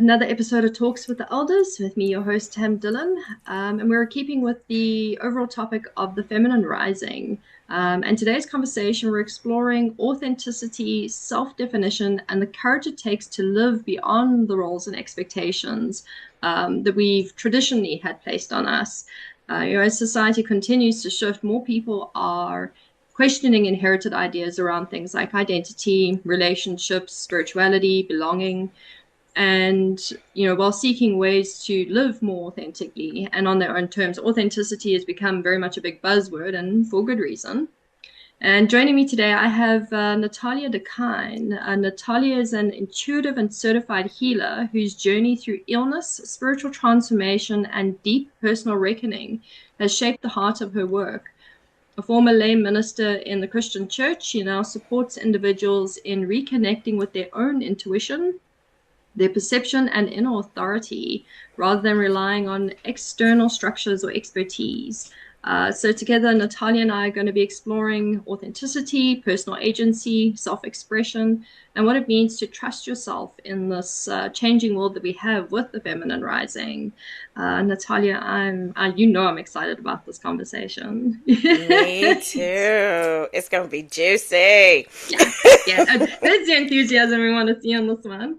another episode of Talks with the Elders with me, your host, Tam Dillon. And we're keeping with the overall topic of the feminine rising. And today's conversation, we're exploring authenticity, self-definition, and the courage it takes to live beyond the roles and expectations that we've traditionally had placed on us. As society continues to shift, more people are questioning inherited ideas around things like identity, relationships, spirituality, belonging, and while seeking ways to live more authentically and on their own terms. Authenticity has become very much a big buzzword, and for good reason. And joining me today, I have Natalia Dekine. Natalia is an intuitive and certified healer whose journey through illness, spiritual transformation, and deep personal reckoning has shaped the heart of her work. A former lay minister in the Christian church, she now supports individuals in reconnecting with their own intuition, their perception, and inner authority, rather than relying on external structures or expertise. So together, Natalia and I are going to be exploring authenticity, personal agency, self-expression, and what it means to trust yourself in this changing world that we have with the feminine rising. Natalia, I'm excited about this conversation. Me too. It's gonna be juicy. Yeah, that's the enthusiasm we want to see on this one.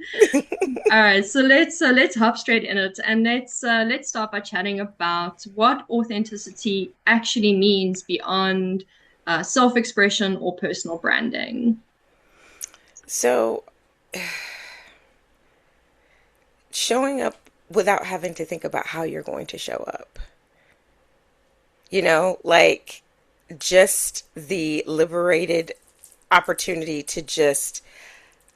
All right, so let's hop straight in it, and let's start by chatting about what authenticity actually means beyond self-expression or personal branding. So, showing up without having to think about how you're going to show up. Like just the liberated opportunity to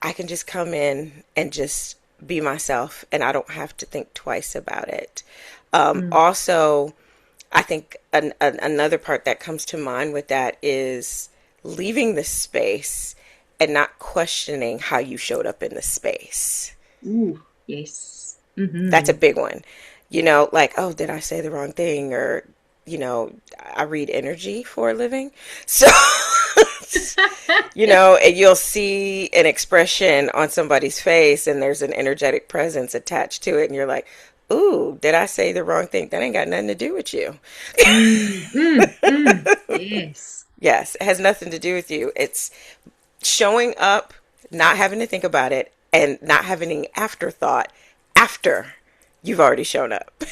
I can just come in and just be myself and I don't have to think twice about it. Also, I think another part that comes to mind with that is leaving the space and not questioning how you showed up in the space. Ooh, yes. That's a Mm-hmm. big one. Like, oh, did I say the wrong thing? Or, I read energy for a living. So, and you'll see an expression on somebody's face and there's an energetic presence attached to it. And you're like, ooh, did I say the wrong thing? That ain't got nothing to do with you. Yes. Yes, it has nothing to do with you. It's showing up, not having to think about it, and not having an afterthought after you've already shown up.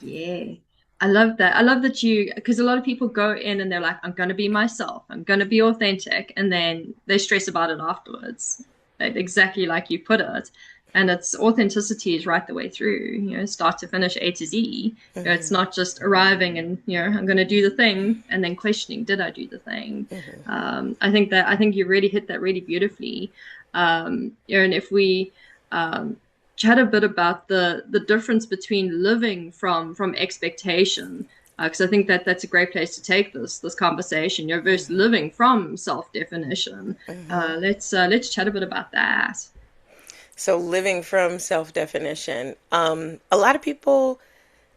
Yeah. I love that. I love that because a lot of people go in and they're like, I'm going to be myself. I'm going to be authentic. And then they stress about it afterwards. Exactly like you put it. And it's authenticity is right the way through, start to finish, A to Z. It's Mm-hmm. not just arriving and, I'm going to do the thing and then questioning, did I do the thing? Mm-hmm. I think you really hit that really beautifully. And if we, chat a bit about the difference between living from expectation, because I think that's a great place to take this conversation. Versus Mm-hmm. living from self definition. Mm-hmm. Let's chat a bit about that. So, living from self definition. A lot of people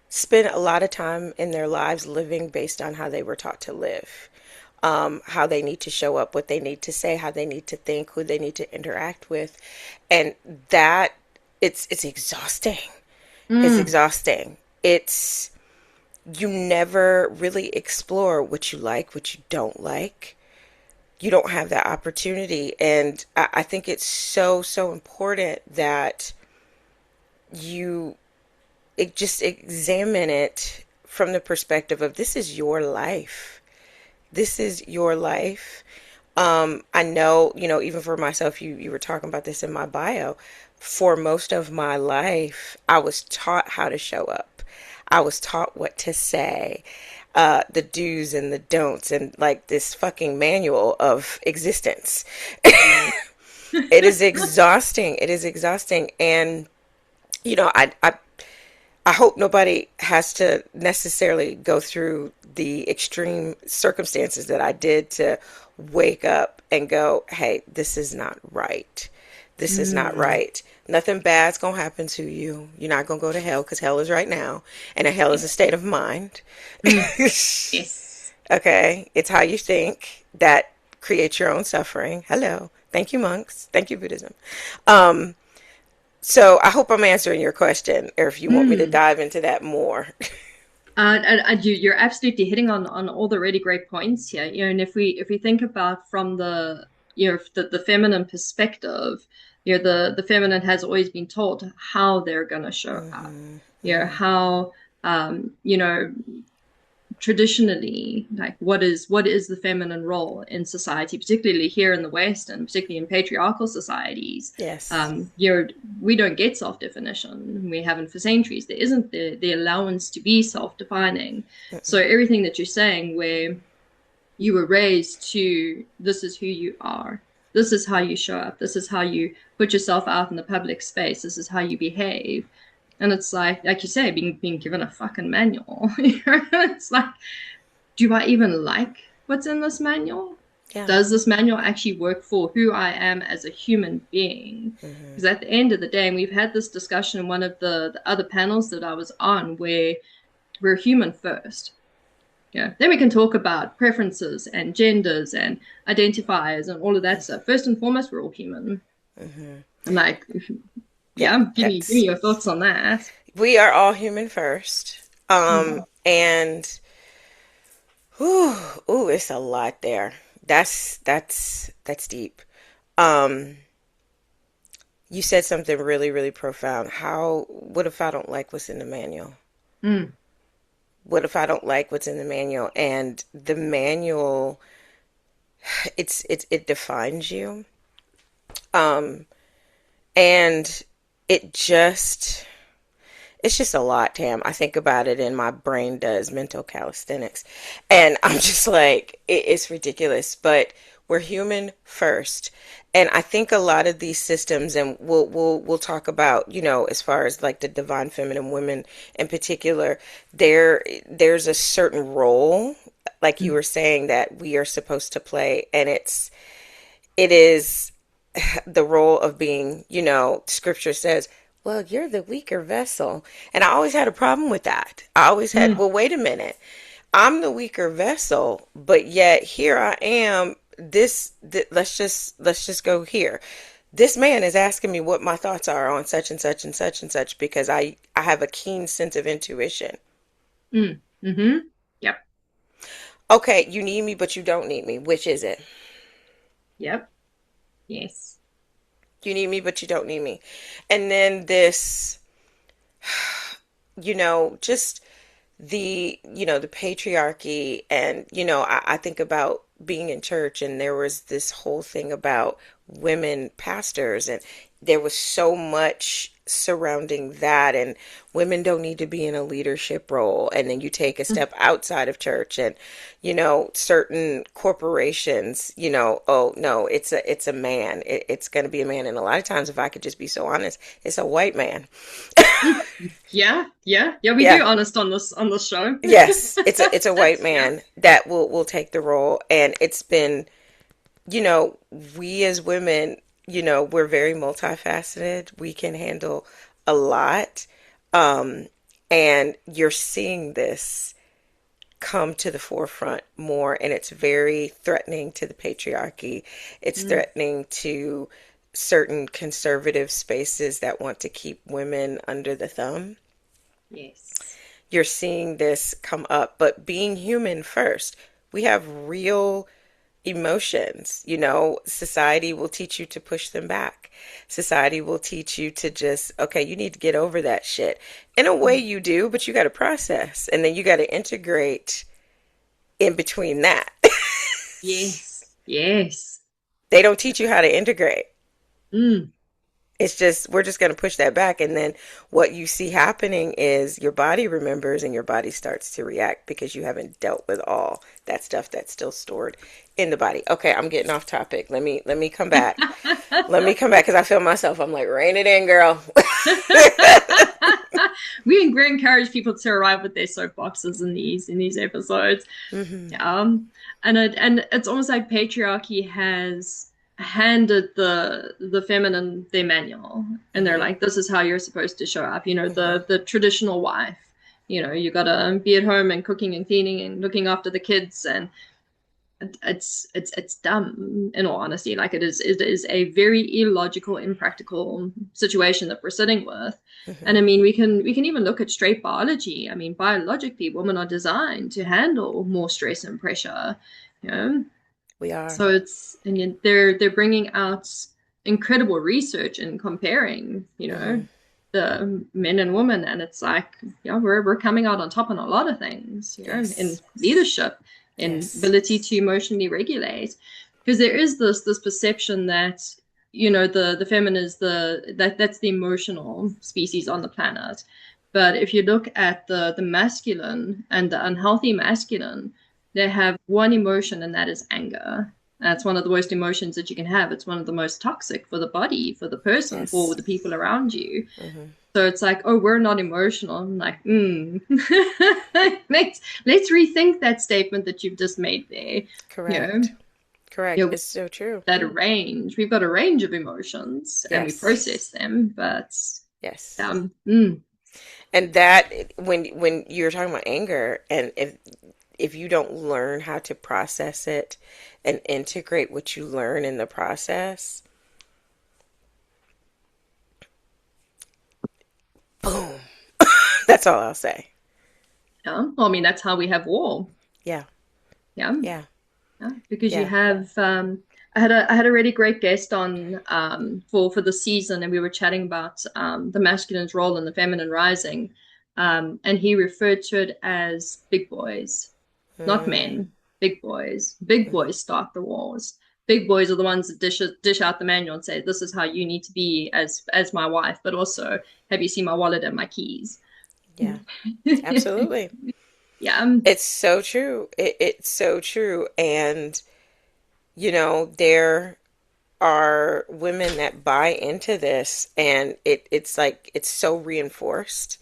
spend a lot of time in their lives living based on how they were taught to live, how they need to show up, what they need to say, how they need to think, who they need to interact with. And that it's exhausting. It's Mm, exhausting. It's You never really explore what you like, what you don't like. You don't have that opportunity. And I think it's so important that you just examine it from the perspective of this is your life. This is your life. I know, even for myself, you were talking about this in my bio. For most of my life, I was taught how to show up. I was taught what to say, the do's and the don'ts, and like this fucking manual of existence. yeah. It is exhausting. It is exhausting. And, I hope nobody has to necessarily go through the extreme circumstances that I did to wake up and go, hey, this is not right. This is not Mm, right. Nothing bad's going to happen to you. You're not going to go to hell because hell is right now. And a hell is yeah. a state of mind. Mm, yes. Okay. It's how you think that creates your own suffering. Hello. Thank you, monks. Thank you, Buddhism. Um, So I hope I'm answering your question, or if you want me to Mm. dive into that more. You're absolutely hitting on all the really great points here. And if we think about from the the feminine perspective, the feminine has always been told how they're gonna show up. Hmm. How you know traditionally, like what is the feminine role in society, particularly here in the West and particularly in patriarchal societies. Yes. um we don't get self-definition. We haven't for centuries. There isn't the allowance to be self-defining. So everything that you're saying, where you were raised to, this is who you are, this is how you show up, this is how you put yourself out in the public space, this is how you behave. And it's like you say, being given a fucking manual. It's like, do I even like what's in this manual? Yeah. Does this manual actually work for who I am as a human being? Hmm. Because at the end of the day, and we've had this discussion in one of the other panels that I was on, where we're human first. Yeah. Then we can talk about preferences and genders and identifiers and all of that stuff. First and foremost, we're all human. Hmm. I'm like, Yeah, yeah, give me that's your thoughts on that. we are all human first. Mm. And whew, ooh, it's a lot there. That's deep. Um, you said something really, really profound. What if I don't like what's in the manual? Mm. What if I don't like what's in the manual? And the manual, it defines you. Um, and it just it's just a lot, Tam. I think about it and my brain does mental calisthenics. And I'm just like, it's ridiculous, but we're human first. And I think a lot of these systems, and we'll talk about, as far as like the divine feminine women in particular, there's a certain role, like you Mm. were saying, that we are supposed to play, and it is the role of being, scripture says, well, you're the weaker vessel. And I always had a problem with that. I always had, Mm. well, wait a minute. I'm the weaker vessel, but yet here I am. Let's just go here. This man is asking me what my thoughts are on such and such and such and such because I have a keen sense of intuition. Mm. Mm-hmm. Yep. Okay, you need me, but you don't need me. Which is it? Yep. Yes. You need me, but you don't need me. And then this, just the patriarchy. And I think about being in church, and there was this whole thing about women pastors, and there was so much surrounding that, and women don't need to be in a leadership role. And then you take a Mm. step outside of church, and certain corporations, oh no, it's a man. It's going to be a man. And a lot of times, if I could just be so honest, it's a white man. Mm. Yeah. Yeah. Yeah. We Yeah. do honest on this show. Yes, it's a white Yeah. man that will take the role. And it's been, you know, we as women, we're very multifaceted. We can handle a lot. Um, and you're seeing this come to the forefront more, and it's very threatening to the patriarchy. It's Mm. threatening to certain conservative spaces that want to keep women under the thumb. Yes. You're seeing this come up, but being human first, we have real emotions. Society will teach you to push them back. Society will teach you to just, okay, you need to get over that shit. In a way, Mm. you do, but you got to process, and then you got to integrate in between that. Yes. Yes. They don't teach you how to integrate. Mm. It's just, we're just going to push that back. And then what you see happening is your body remembers and your body starts to react because you haven't dealt with all that stuff that's still stored in the body. Okay, I'm getting off topic. Let me come back. Let me come back because I feel myself. I'm like, rein it in, girl. We encourage people to arrive with their soapboxes in these episodes. Hmm. And it's almost like patriarchy has handed the feminine their manual, and they're Hmm. like, this is how you're supposed to show up. Hmm. The traditional wife. You gotta be at home and cooking and cleaning and looking after the kids, and it's dumb, in all honesty. Like it is a very illogical, impractical situation that we're sitting with. And Hmm. I mean, we can even look at straight biology. I mean, biologically, women are designed to handle more stress and pressure, you know. We are. So they're bringing out incredible research and comparing, Hmm. the men and women, and it's like, yeah, we're coming out on top on a lot of things, in Yes. leadership, in Yes. ability to emotionally regulate, because there is this perception that the feminine is that's the emotional species on the planet. But if you look at the masculine and the unhealthy masculine, they have one emotion, and that is anger. That's one of the worst emotions that you can have. It's one of the most toxic for the body, for the person, for Yes. the people around you. Hmm. So it's like, oh, we're not emotional. I'm like, let's rethink that statement that you've just made there. You know, Correct. Correct. you know, It's so true. that range. We've got a range of emotions, and we Yes. process them. But Yes. um, mm, And that when you're talking about anger, and if you don't learn how to process it and integrate what you learn in the process, boom. That's all I'll say. yeah. Well, I mean, that's how we have war. Yeah. Yeah. Yeah. Yeah, because you Yeah. have I had a really great guest on for the season, and we were chatting about the masculine's role and the feminine rising, and he referred to it as big boys, not Mm, men. Big boys. Big mhm. boys start the wars. Big boys are the ones that dish out the manual and say, "This is how you need to be as my wife." But also, have you seen my wallet and my keys? Yeah. Absolutely. Yeah. It's so true. It's so true. And, there are women that buy into this, and it's like it's so reinforced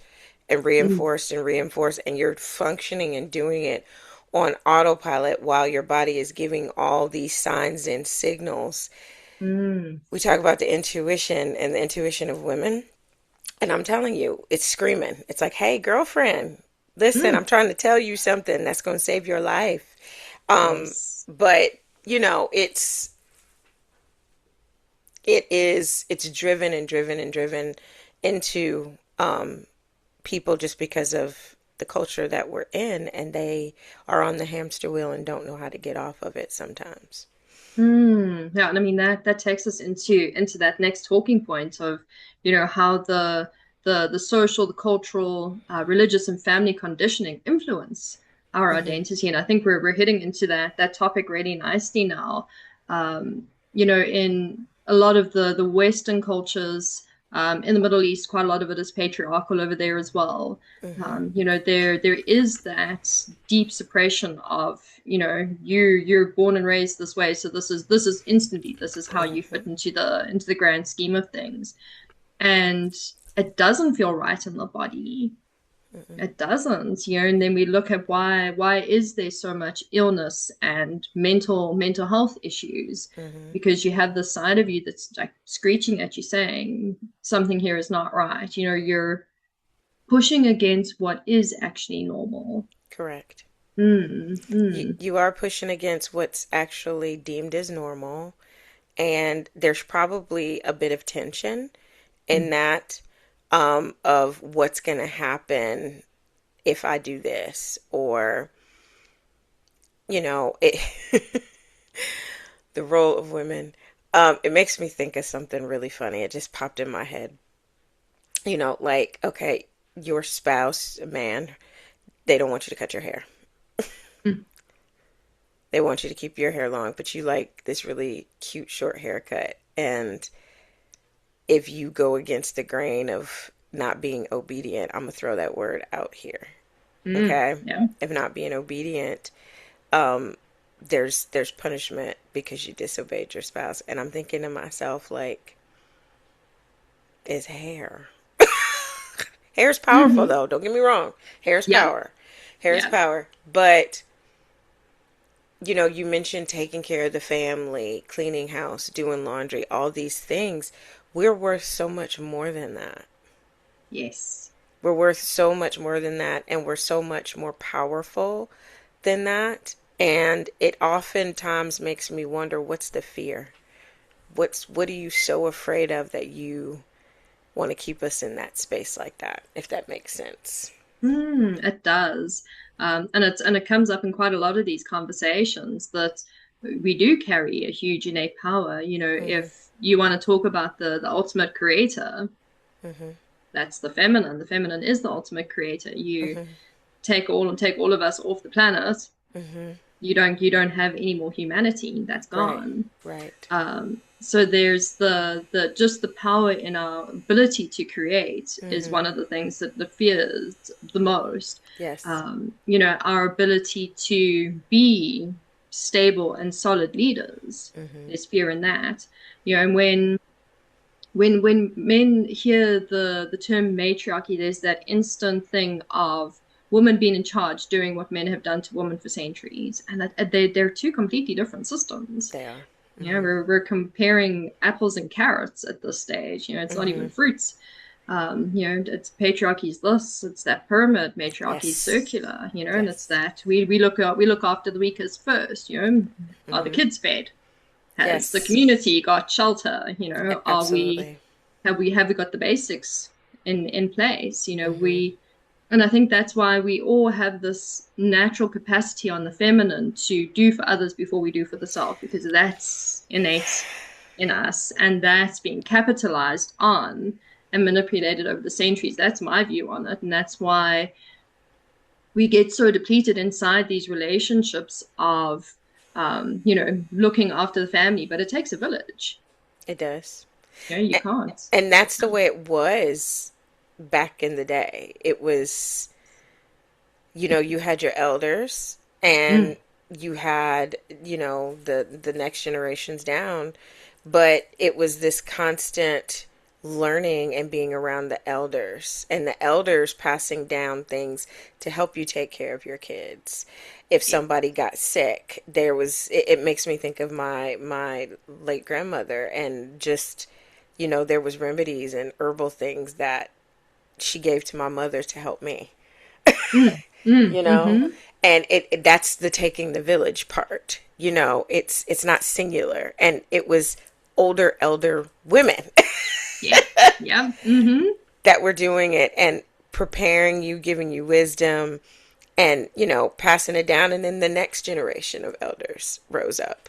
and Mm, reinforced and reinforced, and you're functioning and doing it on autopilot while your body is giving all these signs and signals. mm, We talk about the intuition and the intuition of women, and I'm telling you, it's screaming. It's like, hey, girlfriend, listen, I'm mm. trying to tell you something that's going to save your life. Um, Yes. but it's driven and driven and driven into people just because of the culture that we're in, and they are on the hamster wheel and don't know how to get off of it sometimes. Yeah, and I mean that takes us into that next talking point of, how the social, the cultural, religious, and family conditioning influence our Hmm. identity. And I think we're hitting into that topic really nicely now. In a lot of the Western cultures, in the Middle East, quite a lot of it is patriarchal over there as well. Hmm. There is that deep suppression of, you're born and raised this way, so this is instantly, this is how you Hmm. fit into the grand scheme of things. And it doesn't feel right in the body. Hmm. It doesn't, and then we look at why is there so much illness and mental health issues? Hmm. Because you have the side of you that's like screeching at you saying something here is not right. You're pushing against what is actually normal. Correct. Mm, You, mm, you are pushing against what's actually deemed as normal, and there's probably a bit of tension in mm, that, of what's going to happen if I do this, or it the role of women. It makes me think of something really funny. It just popped in my head. Like, okay, your spouse, man, they don't want you to cut your hair. mm, They want you to keep your hair long, but you like this really cute short haircut. And if you go against the grain of not being obedient, I'm gonna throw that word out here. Okay? yeah. If not being obedient, um, there's punishment because you disobeyed your spouse. And I'm thinking to myself, like, it's hair. Hair's powerful Hmm. though, don't get me wrong. Hair's Yeah, power. Hair's yeah. power. But you mentioned taking care of the family, cleaning house, doing laundry, all these things. We're worth so much more than that. Yes. We're worth so much more than that, and we're so much more powerful than that. And it oftentimes makes me wonder, what's the fear? What are you so afraid of that you want to keep us in that space like that, if that makes sense? It does. And it comes up in quite a lot of these conversations that we do carry a huge innate power. You know, Mm-hmm. if you want to talk about the ultimate creator, Mm-hmm. that's the feminine. The feminine is the ultimate creator. You Mm-hmm. take all of us off the planet, Mm-hmm. you don't have any more humanity. That's Right. gone. Right. So there's the just the power in our ability to create is Mm-hmm. one of the things that the fears the most. Yes. You know, our ability to be stable and solid leaders. Mm-hmm. There's fear in that. You know, and when men hear the term matriarchy, there's that instant thing of women being in charge, doing what men have done to women for centuries, and they're two completely different systems. They are. You know, Mm-hmm. we're comparing apples and carrots at this stage. You know, it's not Mm-hmm. even fruits. You know, it's patriarchy's this, it's that pyramid, matriarchy's Yes. circular. You know, and it's Yes. that we look after the weakest first. You know, are the Mm-hmm. kids fed? Has the Yes. community got shelter? You know, are we Absolutely. have we got the basics in place? You know, Mm-hmm. we and I think that's why we all have this natural capacity on the feminine to do for others before we do for the self, because that's innate in us, and that's being capitalized on and manipulated over the centuries. That's my view on it, and that's why we get so depleted inside these relationships of you know, looking after the family, but it takes a village. It does. You know, you A- can't. And that's the way it was back in the day. It was, you had your elders Mm, and you had, the next generations down, but it was this constant learning and being around the elders and the elders passing down things to help you take care of your kids. If yeah. somebody got sick, it makes me think of my late grandmother, and just, there was remedies and herbal things that she gave to my mother to help me, Mm, you know mm-hmm. and that's the taking the village part. It's not singular, and it was older elder women Yeah. Yeah. Mm-hmm. that were doing it and preparing you, giving you wisdom, and passing it down, and then the next generation of elders rose up.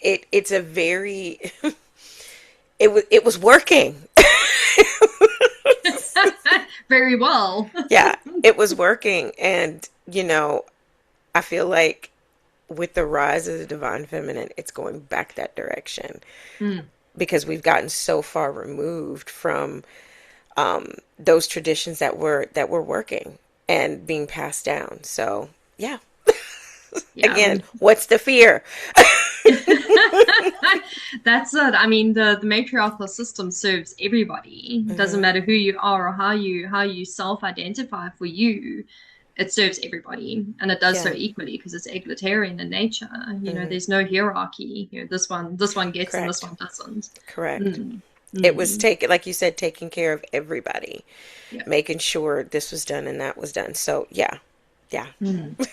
It's a very it was working. Very well. Yeah, it was working. And I feel like with the rise of the divine feminine, it's going back that direction, Mm, because we've gotten so far removed from those traditions that were working and being passed down. So yeah, yeah. again, what's the fear? That's it. I mean, the matriarchal system serves everybody. It doesn't Mm-hmm. matter who you are or how you self-identify for you. It serves everybody, and it does so Yeah. equally because it's egalitarian in nature. You know, Mm-hmm. there's no hierarchy. You know, this one gets and this Correct. one doesn't. Correct. Mm, It was mm, like you said, taking care of everybody, yeah. making sure this was done and that was done. So yeah, yeah. Mm.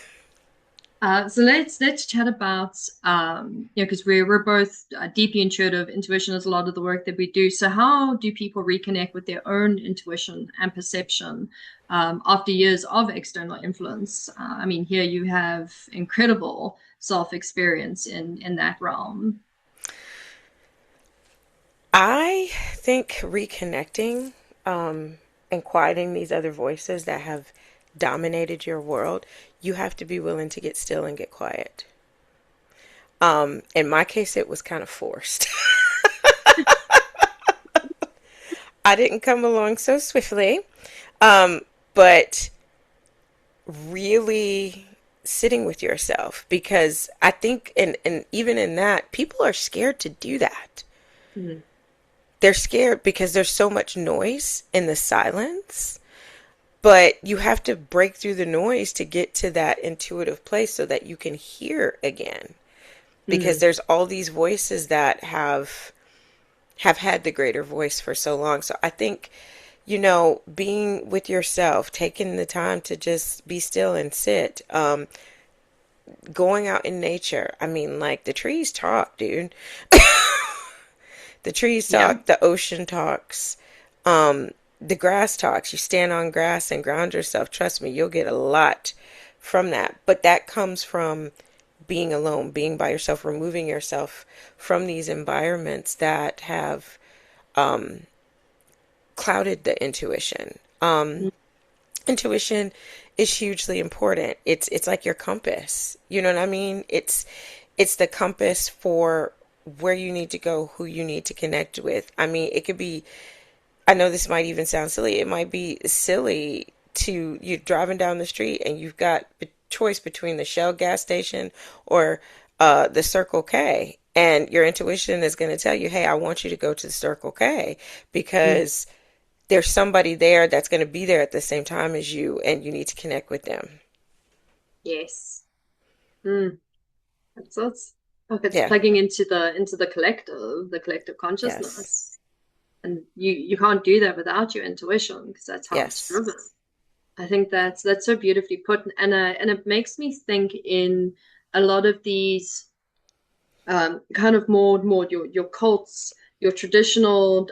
So let's chat about you know, because we're both deeply intuitive. Intuition is a lot of the work that we do. So how do people reconnect with their own intuition and perception after years of external influence? I mean, here you have incredible self experience in that realm. I think reconnecting, and quieting these other voices that have dominated your world, you have to be willing to get still and get quiet. In my case, it was kind of forced. I didn't come along so swiftly, but really sitting with yourself, because I think, and even in that, people are scared to do that. Mm, They're scared because there's so much noise in the silence, but you have to break through the noise to get to that intuitive place so that you can hear again, because mm, there's all these voices that have had the greater voice for so long. So I think, being with yourself, taking the time to just be still and sit, going out in nature. I mean, like the trees talk, dude. The trees Yeah. talk, the ocean talks, um, the grass talks. You stand on grass and ground yourself. Trust me, you'll get a lot from that. But that comes from being alone, being by yourself, removing yourself from these environments that have clouded the intuition. Intuition is hugely important. It's like your compass. You know what I mean? It's the compass for where you need to go, who you need to connect with. I mean, it could be, I know this might even sound silly. It might be silly to you driving down the street and you've got a choice between the Shell gas station or the Circle K. And your intuition is going to tell you, hey, I want you to go to the Circle K Mm. because there's somebody there that's going to be there at the same time as you and you need to connect with them. Yes. Mm. It's like it's Yeah. plugging into the collective Yes. consciousness. And you can't do that without your intuition because that's how it's Yes. driven. I think that's so beautifully put, and it makes me think in a lot of these kind of more your cults, your traditional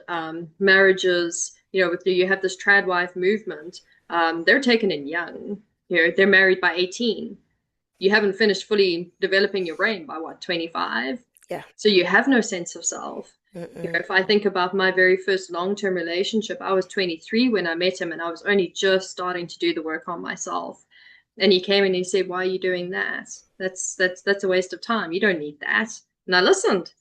marriages. You know, with you have this trad wife movement. They're taken in young. You know, they're married by 18. You haven't finished fully developing your brain by what, 25? Yeah. So you have no sense of self. You know, Mm-mm. if I think about my very first long-term relationship, I was 23 when I met him, and I was only just starting to do the work on myself. And he came and he said, "Why are you doing that? That's a waste of time. You don't need that." And I listened,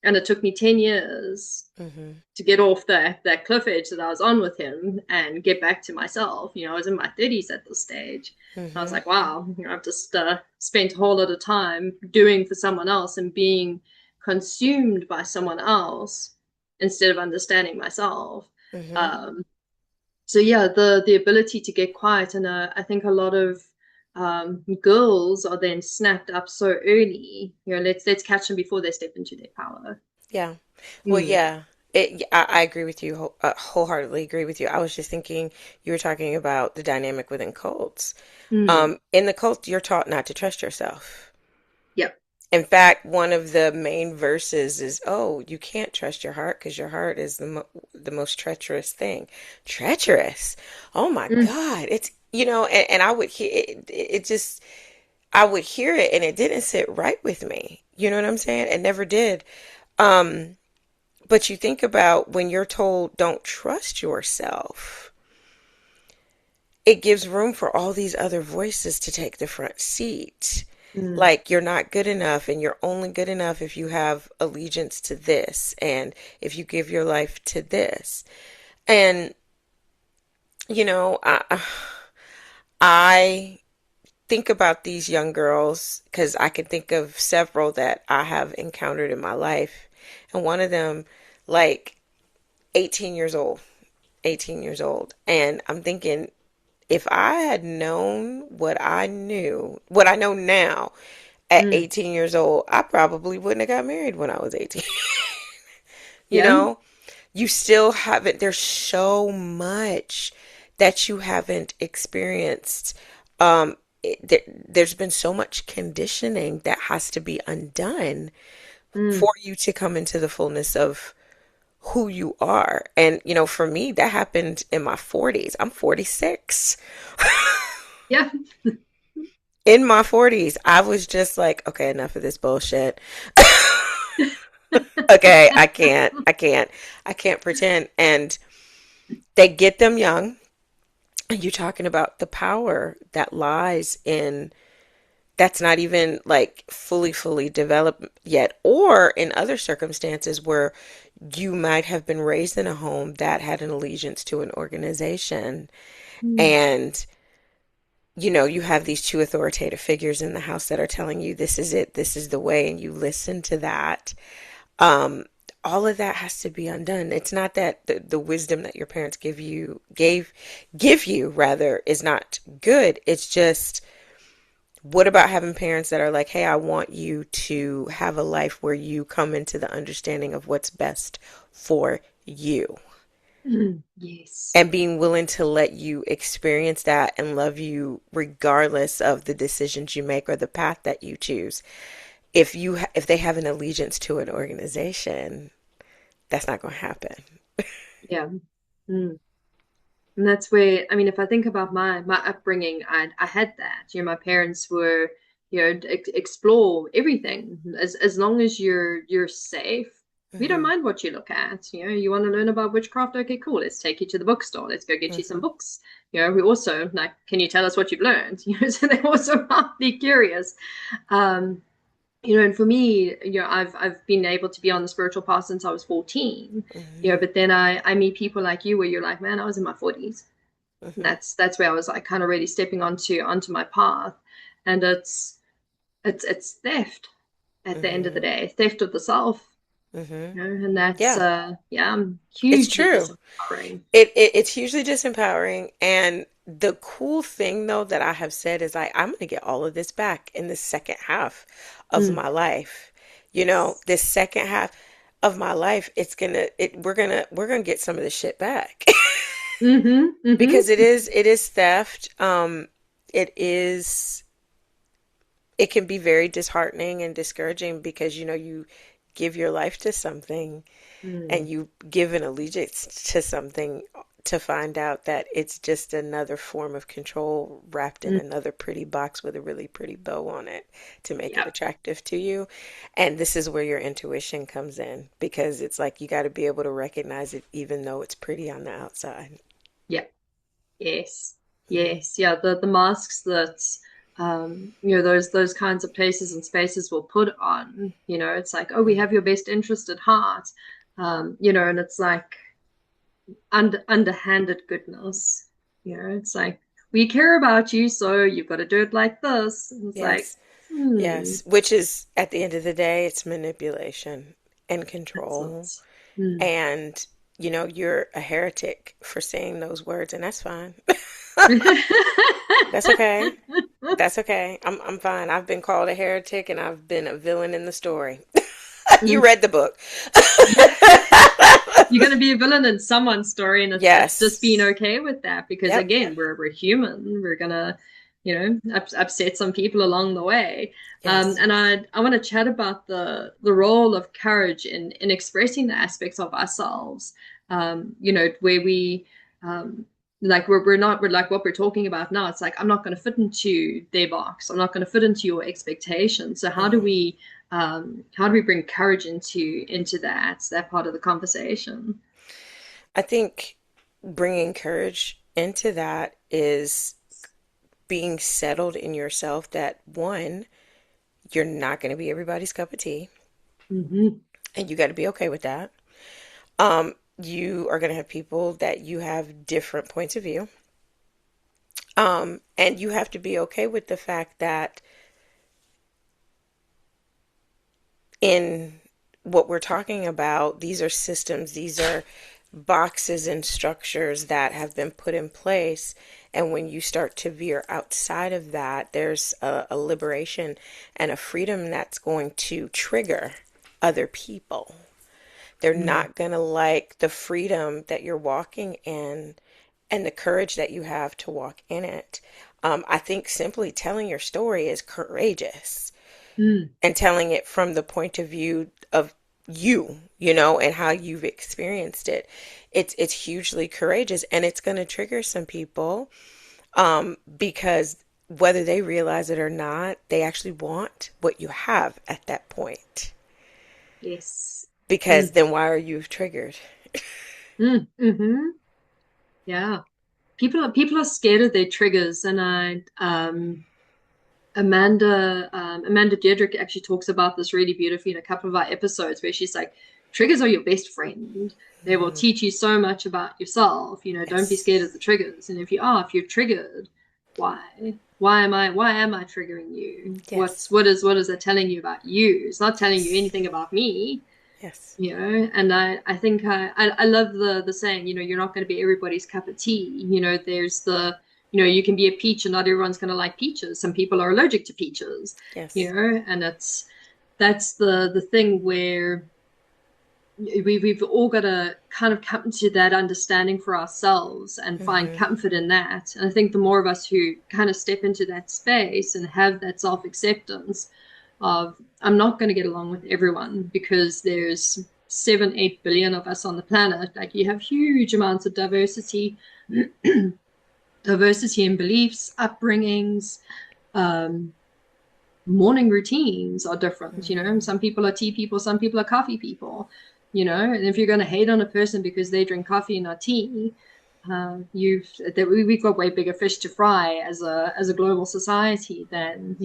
and it took me 10 years Mm-hmm. to get off that cliff edge that I was on with him and get back to myself. You know, I was in my 30s at this stage. I was Mm-hmm. like, wow, you know, I've just spent a whole lot of time doing for someone else and being consumed by someone else instead of understanding myself. Mm-hmm. Um, so yeah, the ability to get quiet, and I think a lot of girls are then snapped up so early. You know, let's catch them before they step into their power. Yeah. Well, Mm, yeah. I agree with you, wholeheartedly agree with you. I was just thinking you were talking about the dynamic within cults. mm, In the cult, you're taught not to trust yourself. yep. In fact, one of the main verses is, "Oh, you can't trust your heart because your heart is the most treacherous thing." Treacherous. Oh my Mm, God. It's, and I would hear it just I would hear it and it didn't sit right with me. You know what I'm saying? It never did. Um, but you think about when you're told don't trust yourself, it gives room for all these other voices to take the front seat. mm, Like you're not good enough and you're only good enough if you have allegiance to this and if you give your life to this. And I think about these young girls because I can think of several that I have encountered in my life. And one of them, like 18 years old, 18 years old. And I'm thinking, if I had known what I know now at mm. 18 years old, I probably wouldn't have got married when I was 18. You Yeah. know, you still haven't, there's so much that you haven't experienced. There's been so much conditioning that has to be undone Mm, for you to come into the fullness of who you are. And, for me, that happened in my 40s. I'm 46. yeah. In my 40s, I was just like, okay, enough of this bullshit. Okay, I can't pretend. And they get them young. And you're talking about the power that lies in that's not even like fully developed yet, or in other circumstances where you might have been raised in a home that had an allegiance to an organization, Mm, and you have these two authoritative figures in the house that are telling you this is it, this is the way, and you listen to that. um all of that has to be undone. It's not that the wisdom that your parents give you rather is not good. It's just, what about having parents that are like, hey, I want you to have a life where you come into the understanding of what's best for you. Yes. and being willing to let you experience that and love you regardless of the decisions you make or the path that you choose. If they have an allegiance to an organization, that's not going to happen. Yeah. Mm. And that's where, I mean, if I think about my upbringing, I had that. You know, my parents were, explore everything as long as you're safe. We don't Hmm. mind what you look at. You know, you want to learn about witchcraft? Okay, cool. Let's take you to the bookstore. Let's go get you some Hmm. books. You know, we also like, can you tell us what you've learned? You know, so they're also mildly curious. Um, and for me, I've been able to be on the spiritual path since I was 14. Hmm. But then I meet people like you where you're like, man, I was in my 40s. And Hmm. that's where I was like kind of really stepping onto my path. And it's theft at the end of the Hmm. day, theft of the self, Hmm. and that's Yeah, yeah, it's hugely true. disempowering. It's hugely disempowering. And the cool thing, though, that I have said is I'm going to get all of this back in the second half of Mm. my life. You know, this second half of my life, we're gonna get some of this shit back Mm-hmm. because Mm-hmm. it is theft. It is it can be very disheartening and discouraging because you give your life to something and Mm. you give an allegiance to something to find out that it's just another form of control wrapped in Mm. another pretty box with a really pretty bow on it to make it Yep. attractive to you. And this is where your intuition comes in because it's like you got to be able to recognize it even though it's pretty on the outside. Yep. Yes. Yes. Yeah. The masks that those kinds of places and spaces will put on. It's like, oh, we Mm-hmm. have your best interest at heart. And it's like underhanded goodness. It's like we care about you, so you've got to do it like this. And it's like, Yes. hmm, Yes. Which is, at the end of the day, it's manipulation and that's control. it. Hmm. And, you're a heretic for saying those words, and that's fine. That's okay. That's okay. I'm fine. I've been called a heretic and I've been a villain in the story. You read the book. Yeah. You're going to be a villain in someone's story, and it's just being Yes. okay with that because Yep. again, we're human. We're gonna, upset some people along the way. Yes. And I want to chat about the role of courage in expressing the aspects of ourselves. Where we like we're like what we're talking about now. It's like I'm not going to fit into their box. I'm not going to fit into your expectations. So Hmm. how do we bring courage into that part of the conversation? I think bringing courage into that is being settled in yourself that one, you're not going to be everybody's cup of tea, Mm-hmm. and you got to be okay with that. You are going to have people that you have different points of view. And you have to be okay with the fact that in what we're talking about, these are systems, these are boxes and structures that have been put in place. And when you start to veer outside of that, there's a liberation and a freedom that's going to trigger other people. They're Mm. not going to like the freedom that you're walking in and the courage that you have to walk in it. I think simply telling your story is courageous Mm. and telling it from the point of view of you, and how you've experienced it. It's hugely courageous and it's going to trigger some people because whether they realize it or not, they actually want what you have at that point. Yes. Because Mm. then why are you triggered? Mm. Mm-hmm. Yeah. People are scared of their triggers, and Amanda Deirdre actually talks about this really beautifully in a couple of our episodes where she's like, triggers are your best friend. They will teach you so much about yourself. Don't be scared of Yes. the triggers. And if you're triggered, why? Why am I triggering you? Yes. What is it telling you about you? It's not telling you Yes. anything about me. Yes. And I think I love the saying, you're not going to be everybody's cup of tea. There's you can be a peach and not everyone's going to like peaches. Some people are allergic to peaches. Yes. And that's the thing where we've all got to kind of come to that understanding for ourselves and find Mm-hmm. comfort in that. And I think the more of us who kind of step into that space and have that self acceptance of, I'm not going to get along with everyone because there's 7, 8 billion of us on the planet. Like, you have huge amounts of diversity in beliefs, upbringings, um, morning routines are different. Some people are tea people, some people are coffee people. And if you're going to hate on a person because they drink coffee and not tea, we've got way bigger fish to fry as a global society than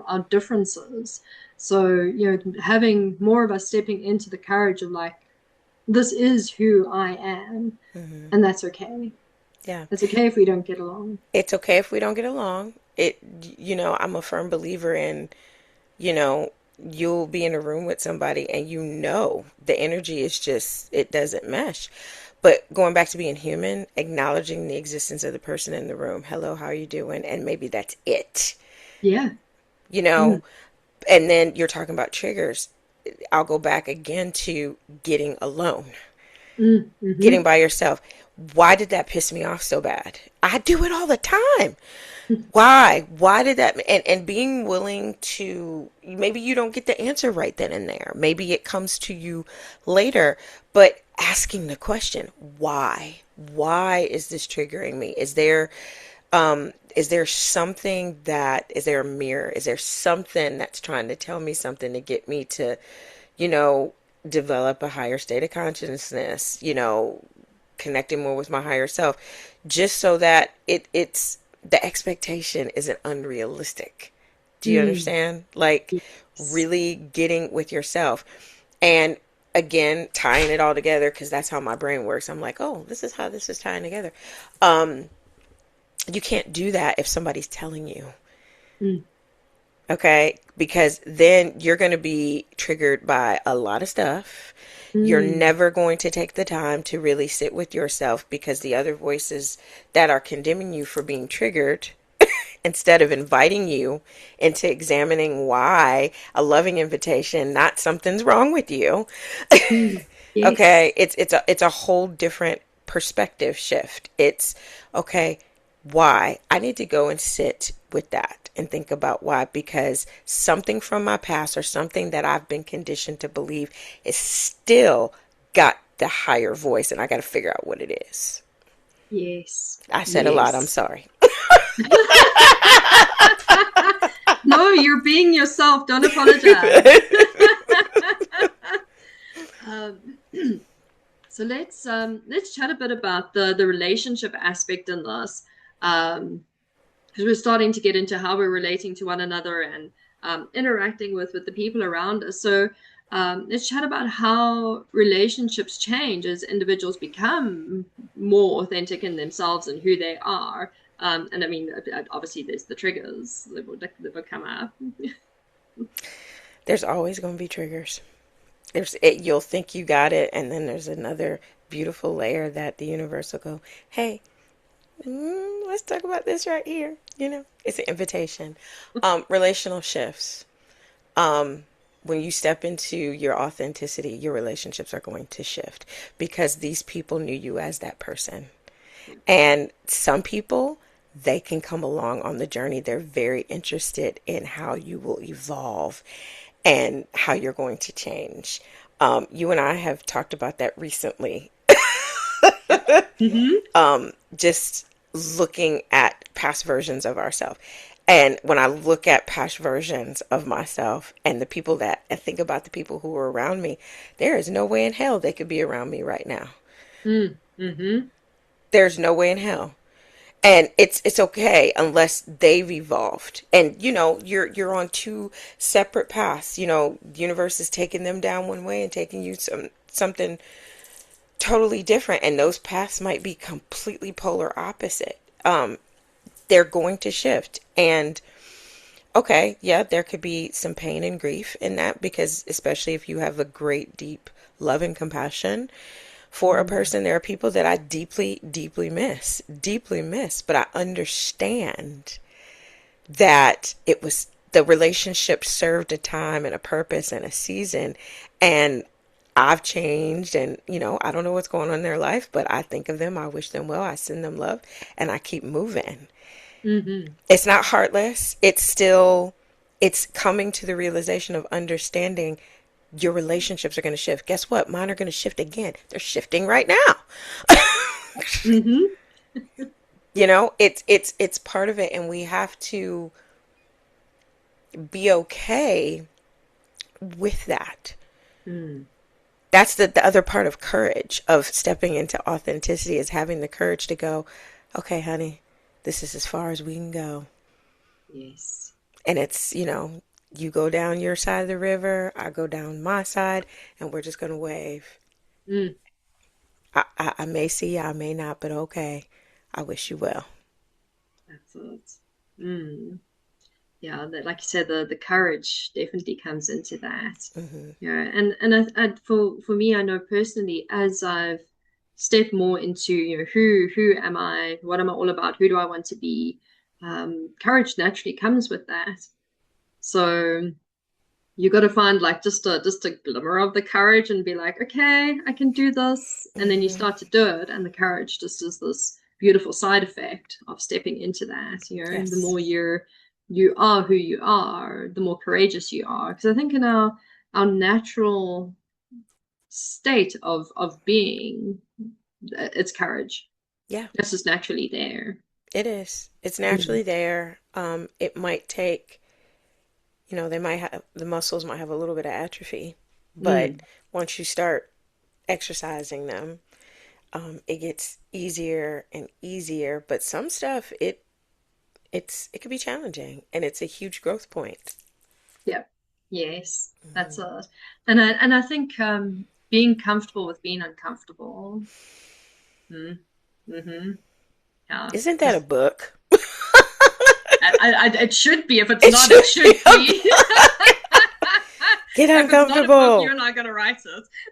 our differences. So having more of us stepping into the courage of, like, this is who I am, Mm-hmm. and that's okay. Yeah. It's okay if we don't get along. It's okay if we don't get along. I'm a firm believer in, you know, you'll be in a room with somebody and the energy is just, it doesn't mesh. But going back to being human, acknowledging the existence of the person in the room. Hello, how are you doing? And maybe that's it. Yeah. You know, Mm, and then you're talking about triggers. I'll go back again to getting alone, getting mm-hmm. by yourself. Why did that piss me off so bad? I do it all the time. Why did that? And being willing to, maybe you don't get the answer right then and there. Maybe it comes to you later, but asking the question, why is this triggering me? Is there something is there a mirror? Is there something that's trying to tell me something to get me to, you know, develop a higher state of consciousness, connecting more with my higher self, just so that it's the expectation isn't unrealistic. Do you Mm, understand? Like, yes. really getting with yourself. And again, tying it all together, because that's how my brain works. I'm like, oh, this is how this is tying together. Um, you can't do that if somebody's telling you. Mm, Okay, because then you're going to be triggered by a lot of stuff. You're mm, never going to take the time to really sit with yourself, because the other voices that are condemning you for being triggered, instead of inviting you into examining why, a loving invitation, not something's wrong with you. mm. Okay, Yes. it's a whole different perspective shift. It's okay, why? I need to go and sit with that and think about why, because something from my past or something that I've been conditioned to believe is still got the higher voice, and I got to figure out what it is. Yes. I said a lot, I'm Yes. sorry. No, you're being yourself. Don't apologize. um, so let's chat a bit about the relationship aspect in this. Because we're starting to get into how we're relating to one another and interacting with the people around us. So let's chat about how relationships change as individuals become more authentic in themselves and who they are. And I mean, obviously, there's the triggers that will come up. There's always going to be triggers. You'll think you got it, and then there's another beautiful layer that the universe will go, hey, let's talk about this right here. It's an invitation. Relational shifts. Um, when you step into your authenticity, your relationships are going to shift, because these people knew you as that person. And some people, they can come along on the journey. They're very interested in how you will evolve and how you're going to change. You and I have talked about that recently. Yep. Mm-hmm. Just looking at past versions of ourselves. And when I look at past versions of myself and the people that, and think about the people who were around me, there is no way in hell they could be around me right now. Mm-hmm. There's no way in hell. And it's okay unless they've evolved. And you're on two separate paths. The universe is taking them down one way and taking you something totally different, and those paths might be completely polar opposite. They're going to shift. And okay, yeah, there could be some pain and grief in that, because especially if you have a great deep love and compassion for a Mm, person, there are people that I deeply, deeply miss, but I understand that it was, the relationship served a time and a purpose and a season, and I've changed and, I don't know what's going on in their life, but I think of them, I wish them well, I send them love, and I keep moving. Mm-hmm. It's not heartless. It's coming to the realization of understanding your relationships are going to shift. Guess what? Mine are going to shift again. They're shifting right now. Mm-hmm. It's part of it, and we have to be okay with that. Mm. That's the other part of courage, of stepping into authenticity, is having the courage to go, okay, honey, this is as far as we can go. Yes. And it's, you go down your side of the river, I go down my side, and we're just going to wave. Mm. I may see you, I may not, but okay. I wish you well. That's it. Mm. Yeah, like you said, the courage definitely comes into that. Hmm. Yeah, and for me, I know personally, as I've stepped more into, who am I, what am I all about, who do I want to be, courage naturally comes with that. So you got to find like just a glimmer of the courage and be like, okay, I can do this, and then you Hmm. start to do it, and the courage just is this beautiful side effect of stepping into that. And the Yes. more you are who you are, the more courageous you are. Because I think in our natural state of being, it's courage. Yeah, It's just naturally there. it is. It's Mm, naturally there. It might take, they might have, the muscles might have a little bit of atrophy, but mm, once you start exercising them, it gets easier and easier. But some stuff, it can be challenging, and it's a huge growth point. yeah. Yes, that's Hmm. it. And I think being comfortable with being uncomfortable. Mm, mm-hmm. Yeah, Isn't that a because book? it should be. If it's It not, it should be should a be. book. Get If it's not a book, uncomfortable. you're not gonna write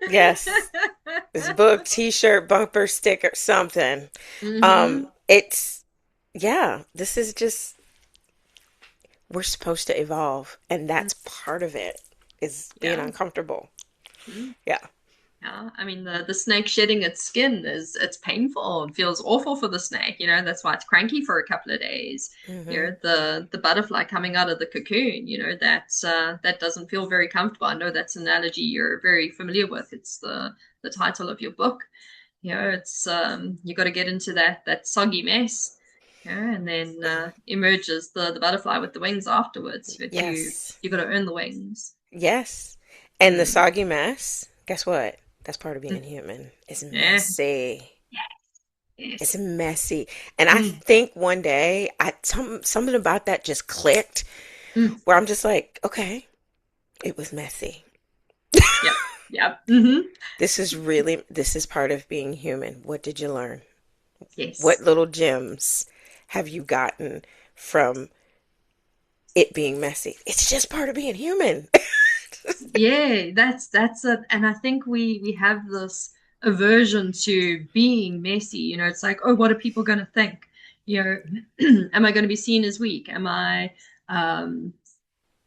Yes. it. This book, t-shirt, bumper sticker, something. Mm-hmm. It's yeah, this is just, we're supposed to evolve, and that's part of it, is being Yeah. uncomfortable. Mm. Yeah. Yeah, I mean the snake shedding its skin is it's painful and feels awful for the snake. That's why it's cranky for a couple of days. Hmm. The butterfly coming out of the cocoon. That doesn't feel very comfortable. I know that's an analogy you're very familiar with. It's the title of your book. It's you got to get into that soggy mess. And then emerges the butterfly with the wings afterwards. But Yes. you got to earn the wings. Yes. And the Mm. soggy mess, guess what? That's part of being Mm. human. It's Yeah. messy. It's Yes. messy. And I Mm. think one day something about that just clicked, Mm. where I'm just like, okay, it was messy. Yep. Yep. Mm-hmm. This is part of being human. What did you learn? What Yes. little gems have you gotten from it being messy? It's just part of being human. Yeah, that's it. And I think we have this aversion to being messy. It's like, oh, what are people going to think? Am I going to be seen as weak? Am I um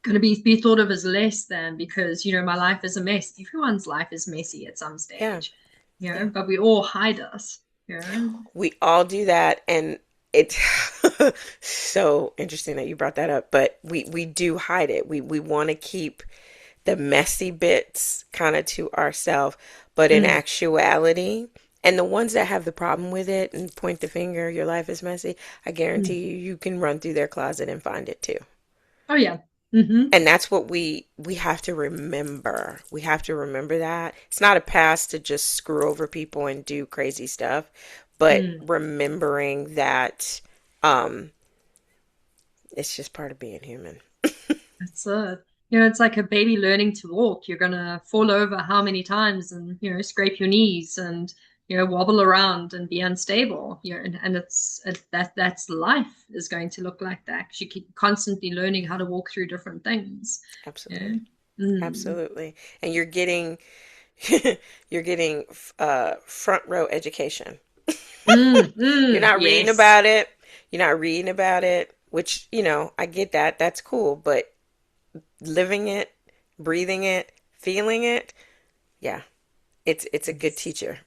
going to be thought of as less than because my life is a mess. Everyone's life is messy at some Yeah. stage. Yeah. But we all hide us. Yeah. We all do that, and it's so interesting that you brought that up, but we do hide it. We want to keep the messy bits kind of to ourselves, but in Mm, actuality, and the ones that have the problem with it and point the finger, your life is messy, I mm. guarantee you can run through their closet and find it too. Oh yeah. Mm-hmm. And that's what we have to remember. We have to remember that it's not a pass to just screw over people and do crazy stuff, but Mm. remembering that um it's just part of being human. That's it. It's like a baby learning to walk. You're gonna fall over how many times and scrape your knees and wobble around and be unstable. And that's life is going to look like that. 'Cause you keep constantly learning how to walk through different things. Yeah. Absolutely. Mm. Absolutely. And you're getting you're getting front row education. Mm. You're Mm. not reading Yes. about it. You're not reading about it, which, I get that. That's cool, but living it, breathing it, feeling it, yeah. It's a good teacher.